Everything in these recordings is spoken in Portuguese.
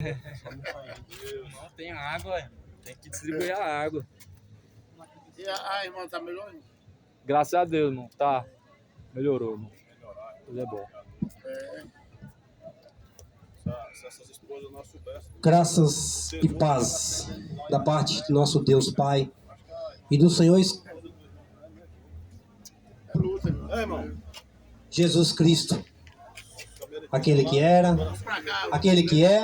Não tem água, tem que distribuir a água. E a irmã tá melhor? Graças a Deus, irmão. Tá. Melhorou, irmão. Tudo é bom. Se essas esposas não soubessem. Graças e paz da parte do nosso Deus Pai e do Senhor Jesus Cristo, aquele que era, aquele que é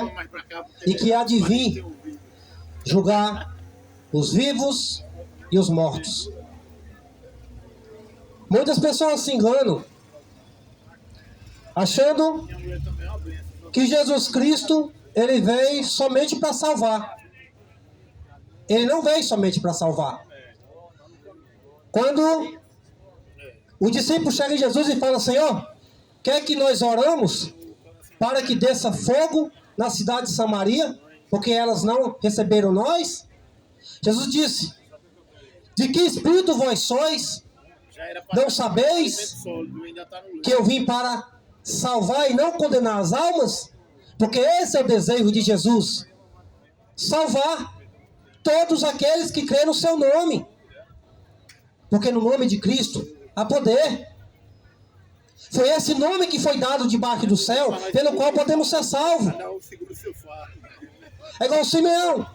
e que há de vir julgar os vivos e os mortos. Muitas pessoas se enganam achando que Jesus Cristo ele veio somente para salvar. Ele não veio somente para salvar. Quando o discípulo chega em Jesus e fala: Senhor, quer que nós oramos para que desça fogo na cidade de Samaria, porque elas não receberam nós? Jesus disse: de que espírito vós sois? Não sabeis que eu vim para salvar e não condenar as almas? Porque esse é o desejo de Jesus: salvar todos aqueles que creem no seu nome. Porque no nome de Cristo há poder. Foi esse nome que foi dado debaixo do céu, pelo qual podemos ser salvos. É igual Simeão.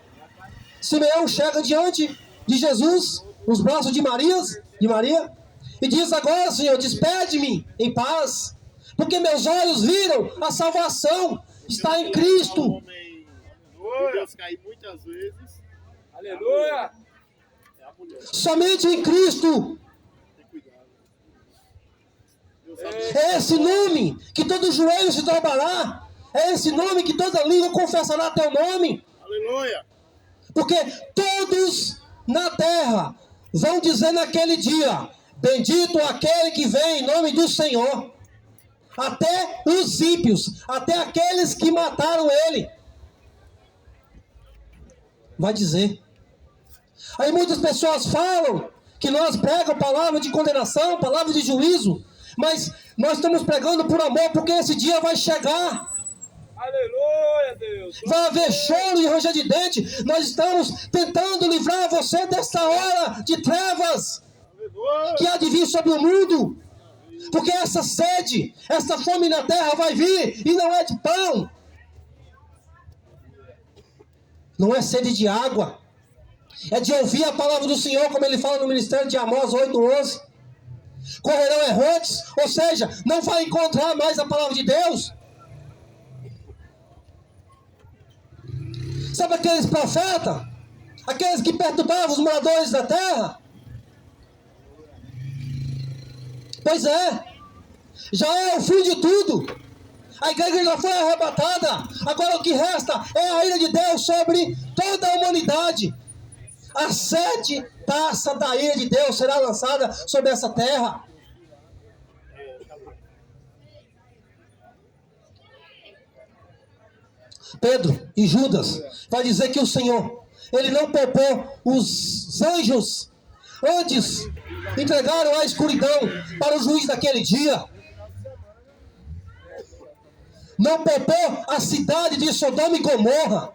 Simeão chega diante de Jesus, nos braços de Maria, e diz: agora, Senhor, despede-me em paz, porque meus olhos viram a salvação está em Cristo. Deus cair muitas vezes. Aleluia! Somente em Cristo. É esse nome que todo joelho se dobrará. É esse nome que toda língua confessará teu nome. Aleluia! Porque todos na terra vão dizer naquele dia: bendito aquele que vem em nome do Senhor. Até os ímpios, até aqueles que mataram ele, vai dizer. Aí muitas pessoas falam que nós pregamos palavra de condenação, palavra de juízo, mas nós estamos pregando por amor, porque esse dia vai chegar. Aleluia, Deus! Vai haver choro e ranger de dente. Nós estamos tentando livrar você dessa hora de trevas que há de vir sobre o mundo. Porque essa sede, essa fome na terra vai vir e não é de pão. Não é sede de água. É de ouvir a palavra do Senhor, como ele fala no ministério de Amós 8:11. Correrão errantes, ou seja, não vai encontrar mais a palavra de Deus. Sabe aqueles profetas? Aqueles que perturbavam os moradores da terra? Pois é, já é o fim de tudo. A igreja já foi arrebatada. Agora o que resta é a ira de Deus sobre toda a humanidade. A 7 taças da ira de Deus será lançada sobre essa terra. Pedro e Judas vai dizer que o Senhor, ele não poupou os anjos. Antes entregaram a escuridão para o juiz daquele dia. Não poupou a cidade de Sodoma e Gomorra.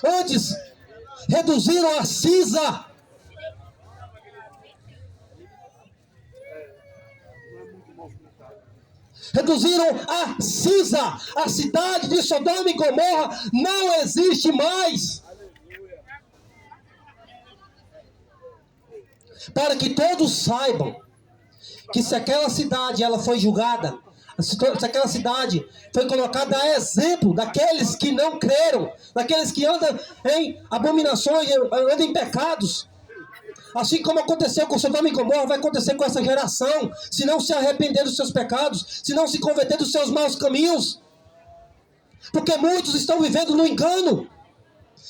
Antes reduziram a cinza. Reduziram a cinza. A cidade de Sodoma e Gomorra não existe mais. Para que todos saibam que se aquela cidade ela foi julgada, se aquela cidade foi colocada a exemplo daqueles que não creram, daqueles que andam em abominações, andam em pecados, assim como aconteceu com Sodoma e Gomorra, vai acontecer com essa geração, se não se arrepender dos seus pecados, se não se converter dos seus maus caminhos, porque muitos estão vivendo no engano,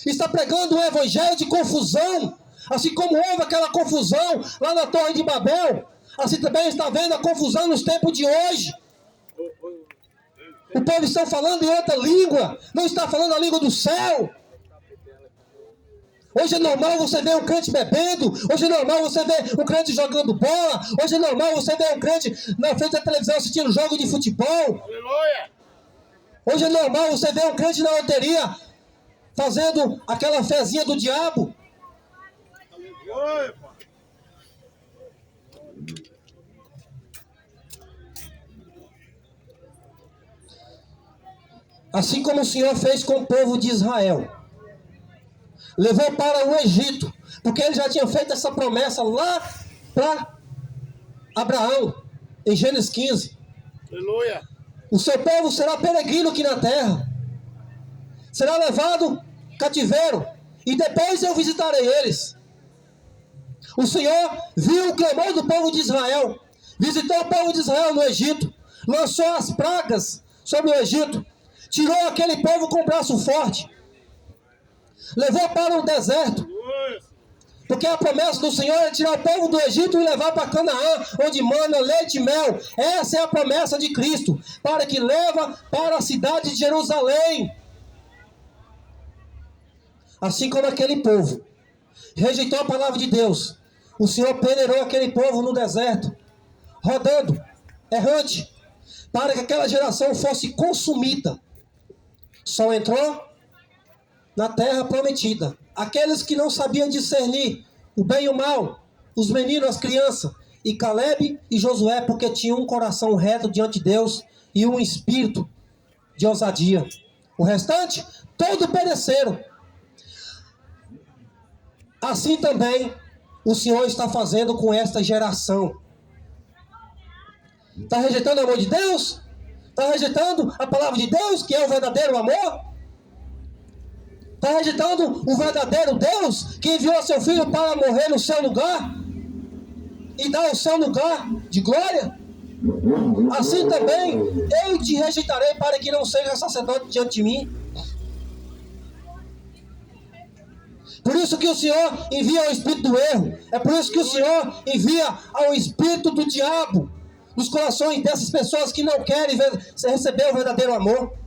está pregando um evangelho de confusão. Assim como houve aquela confusão lá na Torre de Babel, assim também está havendo a confusão nos tempos de hoje. O povo está falando em outra língua, não está falando a língua do céu. Hoje é normal você ver um crente bebendo, hoje é normal você ver um crente jogando bola, hoje é normal você ver um crente na frente da televisão assistindo jogo de futebol. Hoje é normal você ver um crente na loteria fazendo aquela fezinha do diabo. Aleluia, pai. Assim como o Senhor fez com o povo de Israel. Levou para o Egito, porque ele já tinha feito essa promessa lá para Abraão, em Gênesis 15. Aleluia. O seu povo será peregrino aqui na terra. Será levado cativeiro. E depois eu visitarei eles. O Senhor viu o clamor do povo de Israel. Visitou o povo de Israel no Egito. Lançou as pragas sobre o Egito. Tirou aquele povo com o braço forte. Levou para o deserto. Porque a promessa do Senhor é tirar o povo do Egito e levar para Canaã, onde mana leite e mel. Essa é a promessa de Cristo, para que leva para a cidade de Jerusalém. Assim como aquele povo rejeitou a palavra de Deus, o Senhor peneirou aquele povo no deserto, rodando, errante, para que aquela geração fosse consumida. Só entrou na terra prometida aqueles que não sabiam discernir o bem e o mal, os meninos, as crianças, e Caleb e Josué, porque tinham um coração reto diante de Deus e um espírito de ousadia. O restante, todos pereceram. Assim também o Senhor está fazendo com esta geração. Está rejeitando o amor de Deus? Está rejeitando a palavra de Deus, que é o verdadeiro amor? Está rejeitando o verdadeiro Deus, que enviou seu Filho para morrer no seu lugar e dar o seu lugar de glória? Assim também eu te rejeitarei, para que não seja sacerdote diante de mim. Por isso que o Senhor envia o espírito do erro. É por isso que o Senhor envia ao espírito do diabo nos corações dessas pessoas que não querem receber o verdadeiro amor.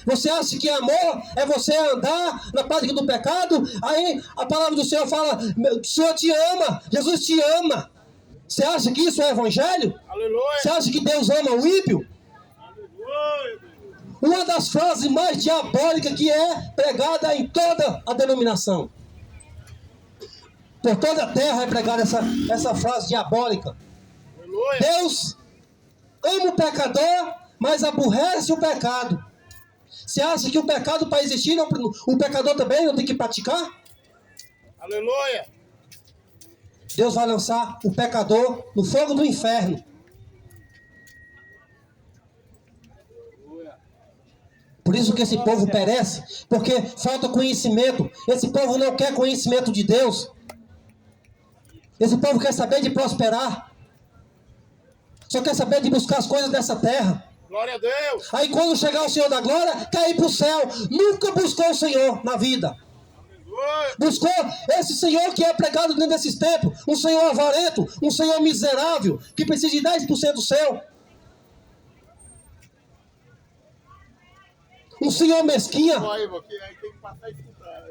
Você acha que amor é você andar na prática do pecado? Aí a palavra do Senhor fala: o Senhor te ama, Jesus te ama. Você acha que isso é evangelho? Aleluia. Você acha que Deus ama o ímpio? Aleluia. Uma das frases mais diabólicas que é pregada em toda a denominação. Por toda a terra é pregada essa frase diabólica. Aleluia. Deus ama o pecador, mas aborrece o pecado. Você acha que o pecado, para existir, não, o pecador também não tem que praticar? Aleluia. Deus vai lançar o pecador no fogo do inferno. Por isso que esse povo perece, porque falta conhecimento. Esse povo não quer conhecimento de Deus. Esse povo quer saber de prosperar. Só quer saber de buscar as coisas dessa terra. Glória a Deus. Aí quando chegar o Senhor da glória, cair para o céu. Nunca buscou o Senhor na vida. Aleluia. Buscou esse Senhor que é pregado dentro desses tempos. Um Senhor avarento, um Senhor miserável, que precisa de 10% do céu. Um Senhor mesquinha. Aí tem que passar e escutar.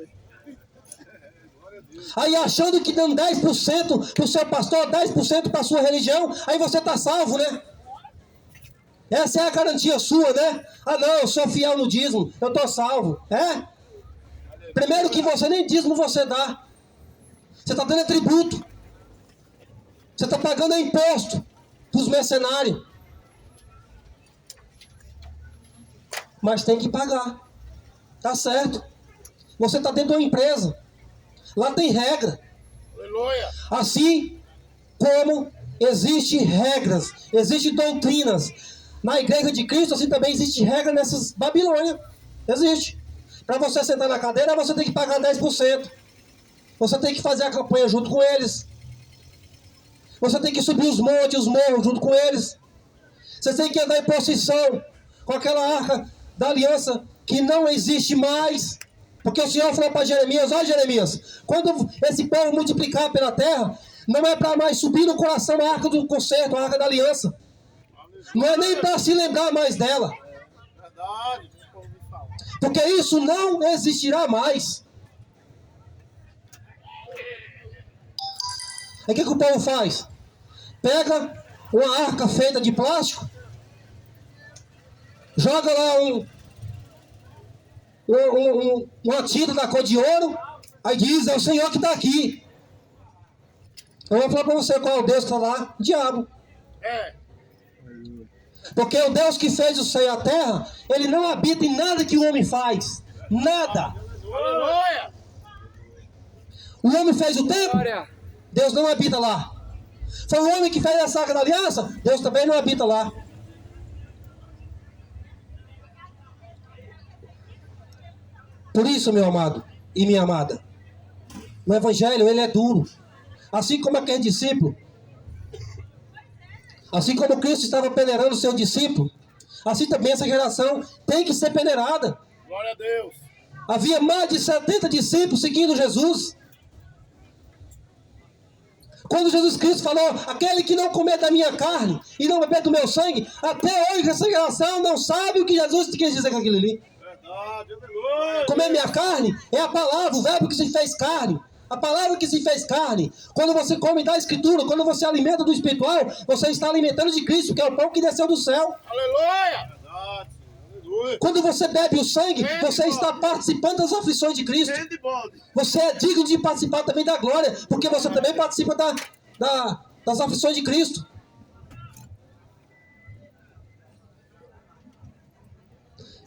Glória a Deus. Aí achando que dando 10% para o seu pastor, 10% para a sua religião, aí você está salvo, né? Essa é a garantia sua, né? Ah não, eu sou fiel no dízimo, eu estou salvo. É? Primeiro que você nem dízimo você dá. Você está dando tributo. Você está pagando imposto para os mercenários. Mas tem que pagar. Tá certo. Você está dentro de uma empresa. Lá tem regra. Aleluia. Assim como existem regras, existem doutrinas na igreja de Cristo, assim também existe regra nessas Babilônia. Existe. Para você sentar na cadeira, você tem que pagar 10%. Você tem que fazer a campanha junto com eles. Você tem que subir os montes, os morros junto com eles. Você tem que andar em procissão com aquela arca da aliança que não existe mais. Porque o Senhor falou para Jeremias: ó Jeremias, quando esse povo multiplicar pela terra, não é para mais subir no coração a arca do concerto, a arca da aliança. Não é nem para se lembrar mais dela. Verdade. Desculpa ouvir falar. Porque isso não existirá mais. Aí o que o povo faz? Pega uma arca feita de plástico, joga lá uma tinta da cor de ouro. Aí diz, é o Senhor que está aqui. Eu vou falar para você qual é o Deus que está lá. O diabo. Porque o Deus que fez o céu e a terra, ele não habita em nada que o homem faz. Nada. Aleluia! O homem fez o tempo, Glória. Deus não habita lá. Foi o homem que fez a Sagrada Aliança, Deus também não habita lá. Por isso, meu amado e minha amada, o Evangelho, ele é duro. Assim como aquele discípulo, assim como Cristo estava peneirando o seu discípulo, assim também essa geração tem que ser peneirada. Glória a Deus! Havia mais de 70 discípulos seguindo Jesus. Quando Jesus Cristo falou, aquele que não comer da minha carne e não beber do meu sangue, até hoje essa geração não sabe o que Jesus quis dizer com aquilo ali. Verdade, aleluia! Comer minha carne é a palavra, o verbo que se fez carne. A palavra que se fez carne. Quando você come da Escritura, quando você alimenta do espiritual, você está alimentando de Cristo, que é o pão que desceu do céu. Aleluia! Verdade, aleluia! Quando você bebe o sangue, você está participando das aflições de Cristo. Grande bode! Você é digno de participar também da glória, porque você também participa das aflições de Cristo.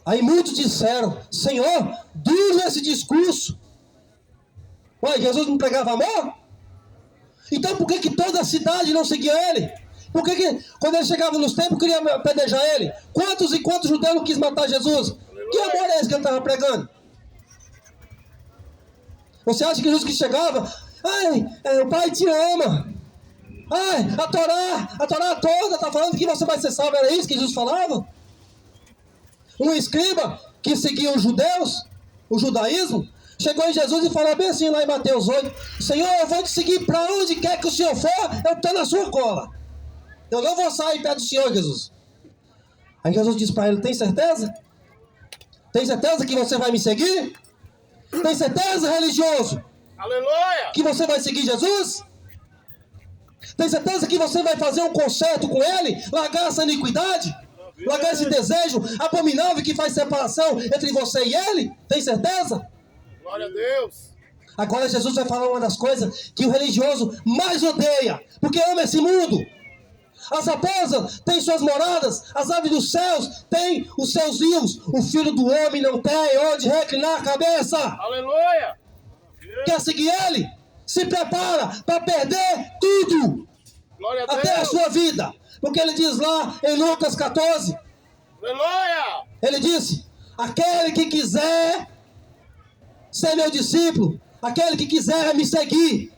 Aí muitos disseram, Senhor, duro esse discurso. Ué, Jesus não pregava amor? Então por que toda a cidade não seguia ele? Por que quando ele chegava nos templos queria apedrejar ele? Quantos e quantos judeus não quis matar Jesus? Que amor é esse que ele estava pregando? Você acha que Jesus que chegava, o Pai te ama. Ai, a Torá toda está falando que você vai ser salvo. Era isso que Jesus falava? Um escriba que seguia os judeus, o judaísmo, chegou em Jesus e falou bem assim lá em Mateus 8, Senhor, eu vou te seguir para onde quer que o Senhor for, eu estou na sua cola. Eu não vou sair perto do Senhor, Jesus. Aí Jesus disse para ele, tem certeza? Tem certeza que você vai me seguir? Tem certeza, religioso? Aleluia! Que você vai seguir Jesus? Tem certeza que você vai fazer um concerto com ele? Largar essa iniquidade? Largar esse desejo abominável que faz separação entre você e ele? Tem certeza? Glória a Deus! Agora Jesus vai falar uma das coisas que o religioso mais odeia, porque ama esse mundo. As raposas têm suas moradas, as aves dos céus têm os seus ninhos. O filho do homem não tem onde reclinar a cabeça. Aleluia! Quer seguir ele? Se prepara para perder tudo, Glória a até a Deus! sua vida. Porque ele diz lá em Lucas 14, Aleluia! ele disse, aquele que quiser ser meu discípulo, aquele que quiser me seguir,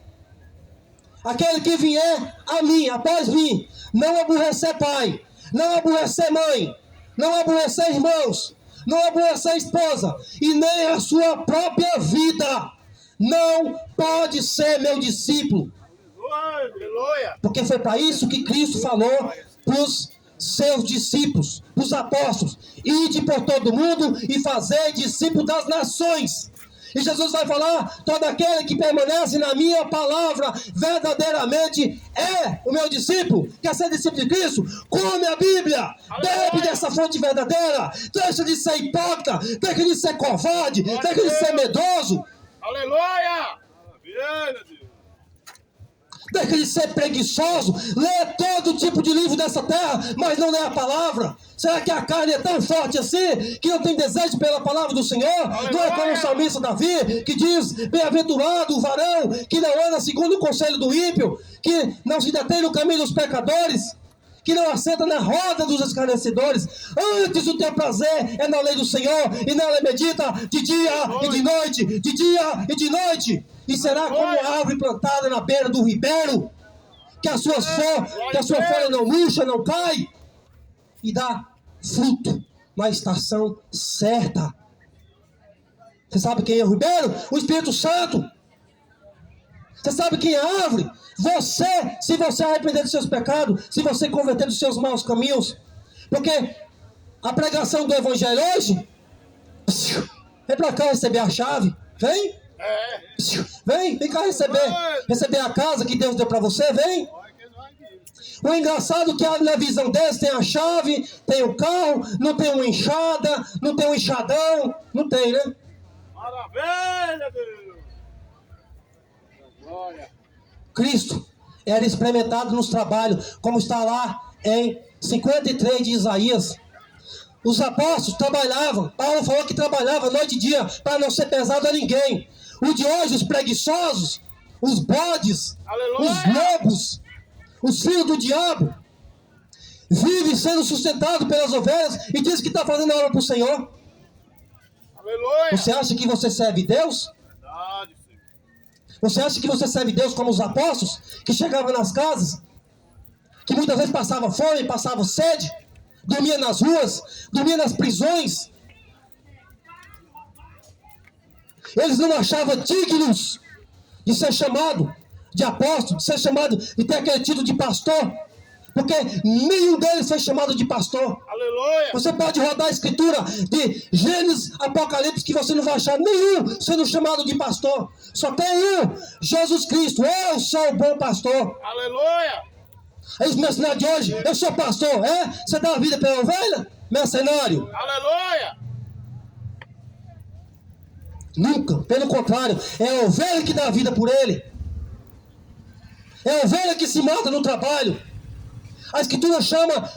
aquele que vier a mim, após mim, não aborrecer pai, não aborrecer mãe, não aborrecer irmãos, não aborrecer esposa, e nem a sua própria vida, não pode ser meu discípulo. Aleluia! Porque foi para isso que Cristo falou para os seus discípulos, para os apóstolos, ide por todo mundo e fazer discípulos das nações. E Jesus vai falar, todo aquele que permanece na minha palavra, verdadeiramente é o meu discípulo. Quer ser discípulo de Cristo? Come a Bíblia, bebe dessa fonte verdadeira, deixa de ser hipócrita, deixa de ser covarde, deixa de ser medroso, Aleluia! Maravilha, Deus! deixa de ser preguiçoso, lê todo tipo de livro dessa terra, mas não lê a palavra. Será que a carne é tão forte assim, que não tem desejo pela palavra do Senhor? Não é como o salmista Davi, que diz, bem-aventurado o varão, que não anda segundo o conselho do ímpio, que não se detém no caminho dos pecadores, que não assenta na roda dos escarnecedores. Antes o teu prazer é na lei do Senhor, e nela medita de dia e de noite, de dia e de noite. E será como a árvore plantada na beira do ribeiro, que a sua folha não murcha, não cai, e dá fruto na estação certa. Você sabe quem é o ribeiro? O Espírito Santo. Você sabe quem é a árvore? Você, se você arrepender dos seus pecados, se você converter dos seus maus caminhos. Porque a pregação do Evangelho hoje, vem pra cá receber a chave, vem. Vem cá receber a casa que Deus deu pra você, vem. O engraçado é que na visão deles tem a chave, tem o carro, não tem uma enxada, não tem um enxadão, não tem, né? Maravilha, Deus! Glória! Cristo era experimentado nos trabalhos, como está lá em 53 de Isaías. Os apóstolos trabalhavam, Paulo falou que trabalhava noite e dia para não ser pesado a ninguém. O de hoje, os preguiçosos, os bodes, Aleluia! os lobos, os filhos do diabo, vive sendo sustentado pelas ovelhas e diz que está fazendo a obra para o Senhor. Aleluia! Você acha que você serve Deus? Verdade, Senhor. Você acha que você serve Deus como os apóstolos, que chegavam nas casas, que muitas vezes passavam fome, passavam sede, dormia nas ruas, dormia nas prisões? Eles não achavam dignos de ser chamado de apóstolo, de ser chamado, de ter aquele título de pastor, porque nenhum deles foi chamado de pastor. Aleluia! Você pode rodar a escritura de Gênesis, Apocalipse, que você não vai achar nenhum sendo chamado de pastor. Só tem um, Jesus Cristo. Eu sou o bom pastor. Aleluia! É os mercenários de hoje. Eu sou pastor. É? Você dá a vida pela ovelha? Mercenário. Aleluia! Nunca. Pelo contrário. É a ovelha que dá a vida por ele. É a ovelha que se mata no trabalho. A escritura chama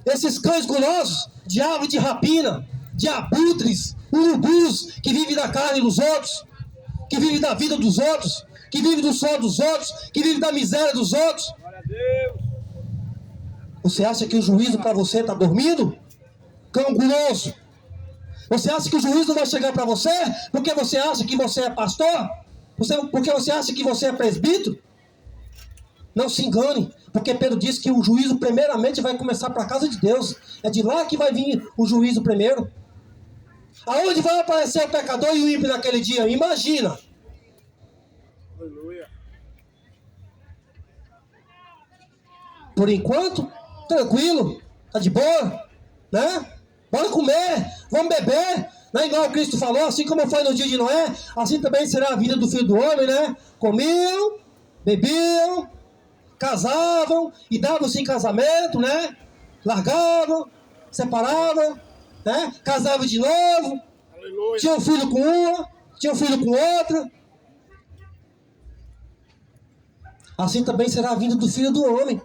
esses cães gulosos de ave de rapina, de abutres, urubus, que vivem da carne dos outros, que vivem da vida dos outros, que vivem do sol dos outros, que vivem da miséria dos outros. Glória a Deus! Você acha que o juízo para você está dormindo? Cão guloso. Você acha que o juízo não vai chegar para você porque você acha que você é pastor? Porque você acha que você é presbítero? Não se engane, porque Pedro disse que o juízo primeiramente vai começar para a casa de Deus. É de lá que vai vir o juízo primeiro. Aonde vai aparecer o pecador e o ímpio naquele dia? Imagina. Aleluia! Por enquanto, tranquilo, tá de boa, né? Bora comer, vamos beber, né? Igual Cristo falou, assim como foi no dia de Noé, assim também será a vida do Filho do Homem, né? Comiam, bebiam, casavam e davam-se em casamento, né? Largavam, separavam, né? Casavam de novo, Aleluia! tinham um filho com uma, tinham um filho com outra. Assim também será a vinda do Filho do Homem.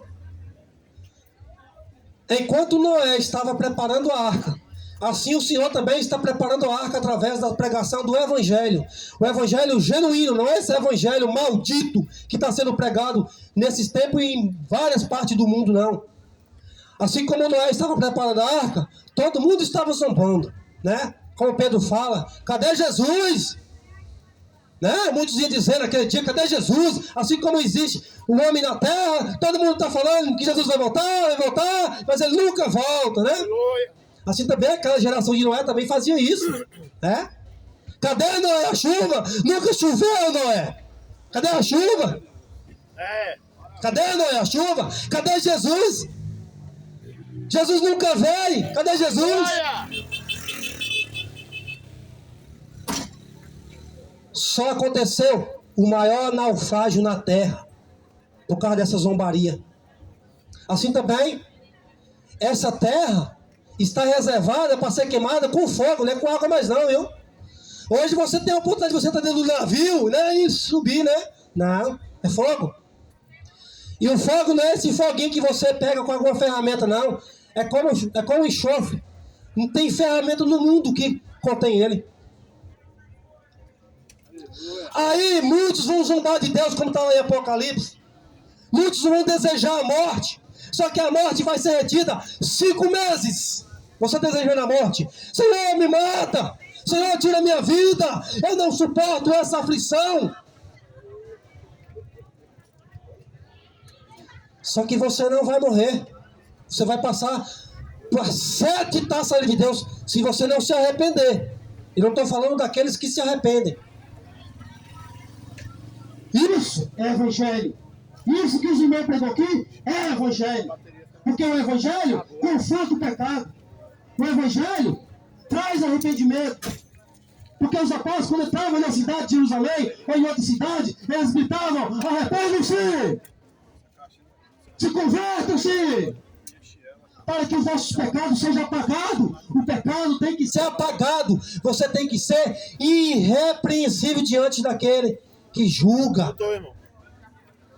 Enquanto Noé estava preparando a arca, assim o Senhor também está preparando a arca através da pregação do Evangelho. O Evangelho genuíno, não é esse Evangelho maldito que está sendo pregado nesses tempos e em várias partes do mundo, não. Assim como Noé estava preparando a arca, todo mundo estava zombando, né? Como Pedro fala, cadê Jesus? Né? Muitos iam dizer naquele dia, cadê Jesus? Assim como existe o homem na terra, todo mundo está falando que Jesus vai voltar, mas ele nunca volta, né? Aleluia! Assim também aquela geração de Noé também fazia isso, né? Cadê, Noé, a chuva? Nunca choveu, Noé. Cadê a chuva? É! Cadê, Noé, a chuva? Cadê Jesus? Jesus nunca veio. Cadê Jesus? Glória! Só aconteceu o maior naufrágio na terra por causa dessa zombaria. Assim também, essa terra está reservada para ser queimada com fogo, não é com água mais não, viu? Hoje você tem a oportunidade de você estar dentro do navio, né? E subir, né? Não, é fogo. E o fogo não é esse foguinho que você pega com alguma ferramenta, não. É como enxofre. Não tem ferramenta no mundo que contém ele. Aí muitos vão zombar de Deus, como está lá em Apocalipse. Muitos vão desejar a morte. Só que a morte vai ser retida 5 meses. Você desejando a morte. Senhor, me mata. Senhor, tira a minha vida. Eu não suporto essa aflição. Só que você não vai morrer. Você vai passar por 7 taças de Deus se você não se arrepender. E não estou falando daqueles que se arrependem. Isso é evangelho. Isso que o Zumbi pregou aqui é evangelho. Porque o evangelho confronta o pecado. O evangelho traz arrependimento. Porque os apóstolos, quando entravam na cidade de Jerusalém ou em outra cidade, eles gritavam: arrependam-se! Se convertam-se! Para que os vossos pecados sejam apagados. O pecado tem que ser apagado. Você tem que ser irrepreensível diante daquele que julga.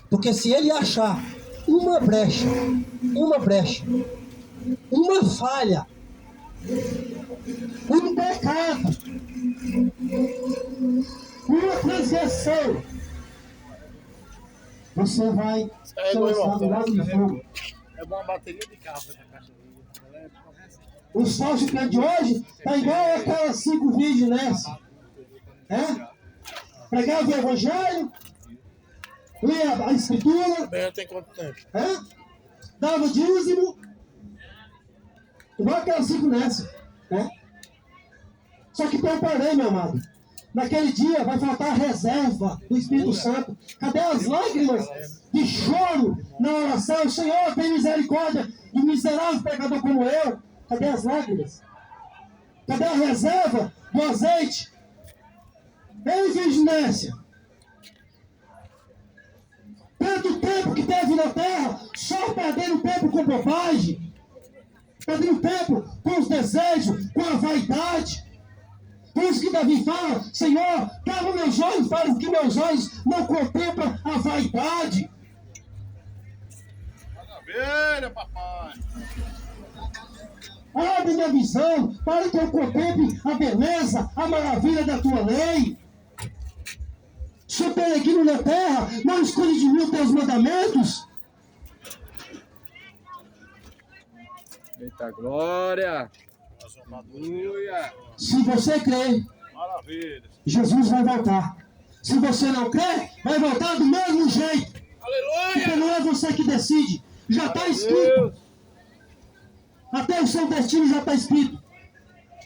Porque se ele achar uma brecha, uma falha, um pecado, uma transgressão, você vai ser lançado do lado de fogo. É uma bateria de carro essa caixa. Os falsos que é de hoje tá igual aquelas 5 vídeos nessa. Pregava o evangelho, lia a escritura, Bem, tem quanto tempo? dava o dízimo, igual aquelas 5 nessa. Só que preparei, meu amado. Naquele dia vai faltar a reserva do Espírito Santo. Cadê as lágrimas de choro na oração? Senhor, tem misericórdia do miserável pecador como eu. Cadê as lágrimas? Cadê a reserva do azeite? Ei, vigilância! Tanto tempo que teve na terra, só perdendo tempo com bobagem, perdendo tempo com os desejos, com a vaidade. Por isso que Davi fala, Senhor, cava meus olhos para que meus olhos não contemplam a vaidade. Maravilha, papai! Abre minha visão para que eu contemple a beleza, a maravilha da tua lei. Sou peregrino na terra, não escolhe de mim os teus mandamentos. Eita glória! Aleluia! Se você crê, Maravilha! Jesus vai voltar. Se você não crê, vai voltar do mesmo jeito. Porque Aleluia! não é você que decide. Já está escrito. Até o seu destino já está escrito.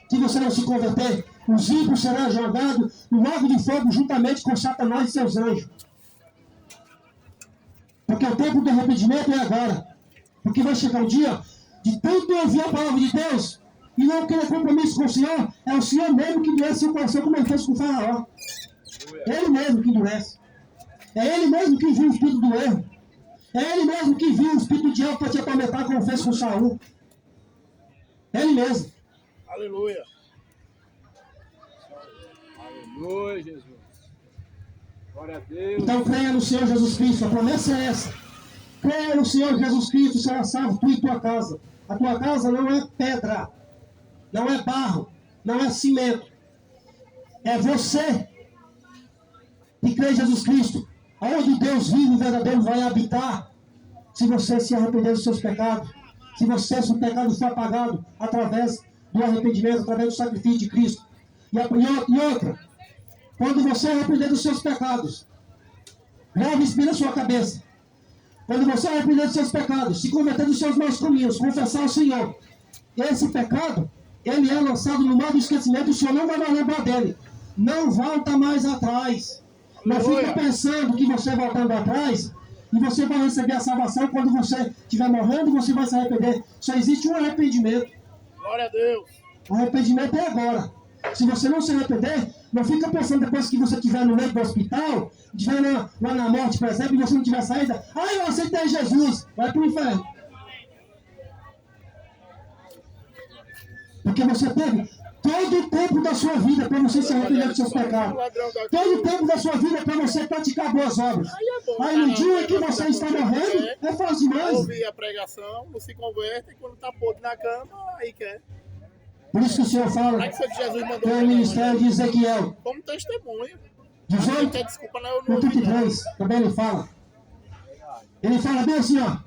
Se você não se converter, os ímpios serão jogados no lago de fogo juntamente com Satanás e seus anjos. Porque o tempo do arrependimento é agora. Porque vai chegar um dia de tanto ouvir a palavra de Deus e não querer compromisso com o Senhor, é o Senhor mesmo que endurece o coração, como ele fez com o Faraó. É ele mesmo que endurece. É ele mesmo que viu o espírito do erro. É ele mesmo que viu o espírito do diabo para te atormentar, como fez com Saul. É ele mesmo. Aleluia! Aleluia, Jesus! Glória a Deus! Então creia no Senhor Jesus Cristo, a promessa é essa. Creia no Senhor Jesus Cristo, será salvo tu e tua casa. A tua casa não é pedra, não é barro, não é cimento. É você que crê em Jesus Cristo. Onde Deus vive e verdadeiro vai habitar. Se você se arrepender dos seus pecados. Se você, se o pecado for apagado através do arrependimento, através do sacrifício de Cristo. E outra, quando você arrepender dos seus pecados, grave isso na sua cabeça. Quando você arrepender dos seus pecados, se converter dos seus maus caminhos, confessar ao Senhor, esse pecado, ele é lançado no mar do esquecimento, o Senhor não vai mais lembrar dele. Não volta mais atrás. Não fica pensando que você voltando atrás, e você vai receber a salvação quando você estiver morrendo, você vai se arrepender. Só existe um arrependimento. Glória a Deus! O arrependimento é agora. Se você não se arrepender, não fica pensando depois que você estiver no leito do hospital, estiver lá na morte, por exemplo, e você não tiver saída, eu aceitei Jesus, vai para o inferno. Porque você teve todo o tempo da sua vida para você se arrepender dos seus pecados. Todo o tempo da sua vida para você praticar boas obras. Aí no dia que você está morrendo, é fácil demais. Ouvir a pregação, não se converte, e quando está podre na cama, aí quer. Por isso que o Senhor fala, Aí que foi que Jesus mandou tem o ministério de Ezequiel como testemunho. 18, Quer desculpa, não, eu não no ouvi, não. 33, também ele fala. Ele fala bem assim, ó.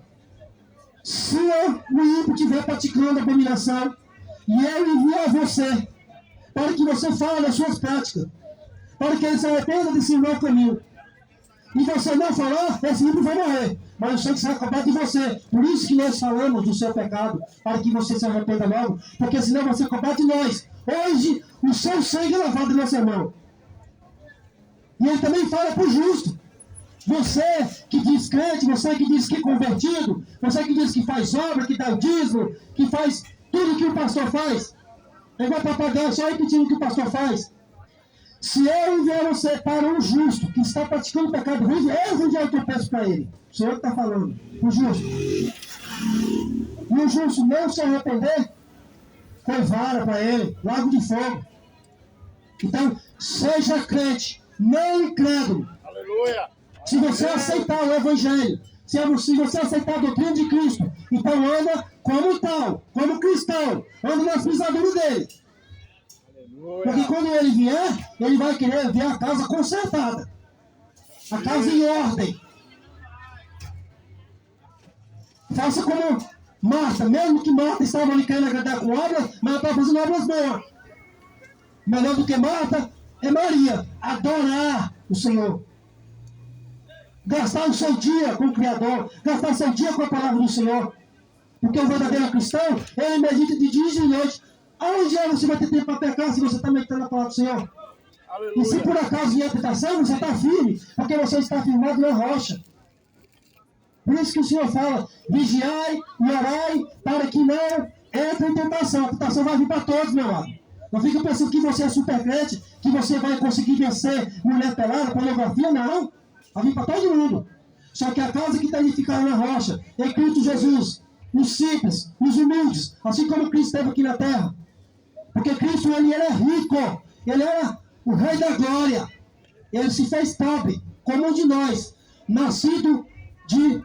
Se o ímpio estiver praticando abominação, e ele enviar você, para que você fale das suas práticas, para que ele se arrependa desse mau caminho, e você não falar, esse ímpio vai morrer, mas o sangue será cobrado de você. Por isso que nós falamos do seu pecado, para que você se arrependa logo, porque senão vai ser cobrado de nós. Hoje, o seu sangue é lavado em nossa mão. E ele também fala para o justo. Você que diz crente, você que diz que é convertido, você que diz que faz obra, que dá o dízimo, que faz tudo que o pastor faz. É igual papagaio, só repetindo o que o pastor faz. Se eu enviar você para um justo que está praticando pecado ruim, eu vou enviar o que eu peço para ele. O Senhor está falando. O justo. E o justo não se arrepender, foi vara para ele, lago de fogo. Então, seja crente, não incrédulo. Aleluia. Se você aceitar o Evangelho, se você aceitar a doutrina de Cristo, então anda como tal, como cristão, anda nas pisaduras dele. Porque quando ele vier, ele vai querer ver a casa consertada, a casa em ordem. Faça como Marta, mesmo que Marta estava ali querendo agradar com obras, mas ela estava fazendo obras boas. Melhor do que Marta é Maria, adorar o Senhor. Gastar o seu dia com o Criador, gastar o seu dia com a palavra do Senhor. Porque o verdadeiro cristão, ele medita de dia e de noite. Aonde você vai ter tempo para pecar se você está meditando a palavra do Senhor? Aleluia. E se por acaso vier a tentação, você está firme, porque você está firmado na rocha. Por isso que o Senhor fala, vigiai e orai para que não entre em tentação. A tentação vai vir para todos, meu amado. Não fica pensando que você é super crente, que você vai conseguir vencer mulher pelada, pornografia, não. Vai vir para todo mundo. Só que a casa que está edificada na rocha, em Cristo Jesus, os simples, os humildes, assim como Cristo esteve aqui na terra. Porque Cristo, ele era rico, ele era o Rei da Glória. Ele se fez pobre, como um de nós, nascido de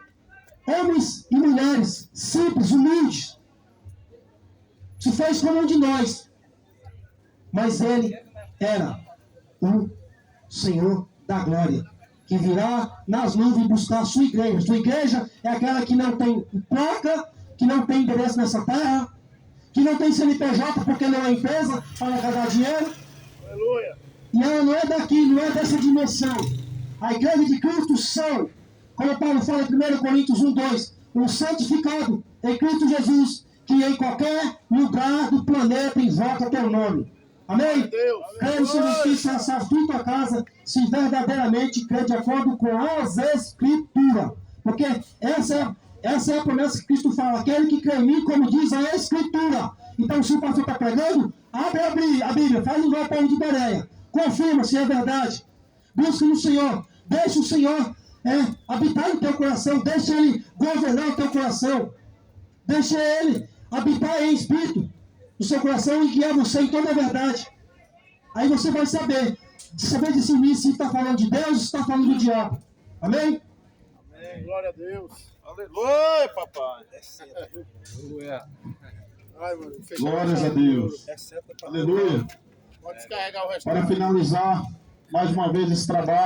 homens e mulheres simples, humildes. Se fez como um de nós. Mas ele era o Senhor da Glória, que virá nas nuvens buscar a sua igreja. Sua igreja é aquela que não tem placa, que não tem endereço nessa terra, que não tem CNPJ porque não é empresa para arrecadar dinheiro. Aleluia. E ela não é daqui, não é dessa dimensão. A igreja de Cristo são, como Paulo fala em 1 Coríntios 1:2, um santificado em Cristo Jesus, que em qualquer lugar do planeta invoca teu nome. Amém? Crê no Senhor que será tudo a casa, se verdadeiramente crê de acordo com as Escrituras. Porque essa é a promessa que Cristo fala. Aquele que crê em mim, como diz a Escritura. Então, se o pastor está pregando, abre a Bíblia, faz um golpe aí de Bereia. Confirma se é verdade. Busca no Senhor. Deixa o Senhor habitar no teu coração. Deixa Ele governar o teu coração. Deixa Ele habitar em espírito no seu coração e guiar você em toda a verdade. Aí você vai saber discernir se está falando de Deus ou se está falando do diabo. Amém? Amém. Glória a Deus. Aleluia, papai. Aleluia. Ai, mano, Glórias a Deus. Aleluia. Pode descarregar o resto. Para finalizar mais uma vez esse trabalho.